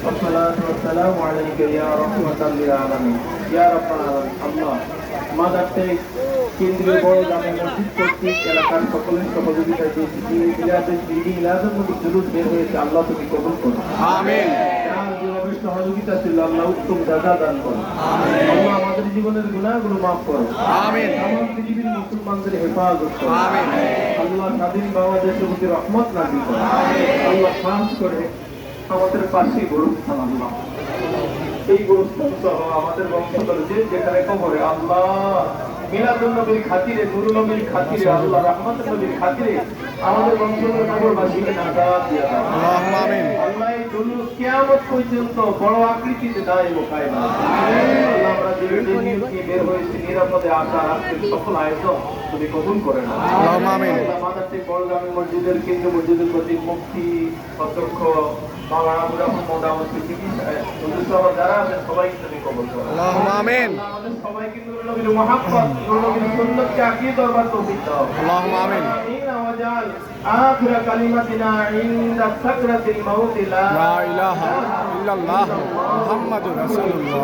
والصلاة والسلام عليك يا رحمة للعالمين يا رب العالمين الله mother take কেন্দ্রীয় বড় জামে মসজিদ কর্তৃক এলাকার সকলের সহযোগিতায় যে মিলাদুন্নবী জুলুস বের হয়েছে আল্লাহ তুমি কবুল করো আমিন। যার যেভাবে সহযোগিতা ছিল আল্লাহ উত্তম জাযা দান করো আমিন। আল্লাহ আমাদের জীবনের গুনাহগুলো মাফ করো আমিন। আমার পৃথিবীর মুসলমানদের হেফাজত করো আমিন। আল্লাহ স্বাধীন বাংলাদেশের প্রতি রহমত নাযিল করো আমিন। আল্লাহ খাস করে আমাদের পাশে গোরস্থান আল্লাহ এই গোরস্থান সহ আমাদের বংশধর যে যেখানে কবরে আল্লাহ মিলাদুন্নবীর খাতিরে নুরুল নবীর খাতিরে আল্লাহ রাহমাতুল নবীর খাতিরে আমাদের বংশধর কবরবাসীকে নাজাত দিয়া দাও আল্লাহুম্মা আমিন। আল্লাহ এই দুনিয়া কিয়ামত পর্যন্ত বড় আকৃতিতে দায়ম কায়েম আল্লাহ আমরা যে নিয়ে বের হয়েছি নিরাপদে আসা আজকের সকল আয়োজন তুমি কবুল করে নাও আল্লাহুম্মা আমিন। আল্লাহ মাদারটেক বড়গামী মসজিদের কেন্দ্র মসজিদের প্রতি মুফতি অধ্যক্ষ মাওলানা আবু রাহমান মোহাম্মদ সিদ্দিকী হুজুর সহ যারা আছেন সবাইকে তুমি কবুল করো আল্লাহুম্মা আমিন। আমাদের সবাইকে নূর নবীর মুহাব্বত নূর নবীর সুন্নতকে আঁকিয়ে দরবার তৌফিক দাও আল্লাহুম্মা আমিন। আমিন ওয়াজাল আখির কালিমাতিনা ইনদা সাকরাতিল মাউত লা ইলাহা ইল্লাল্লাহ মুহাম্মাদুর রাসূলুল্লাহ।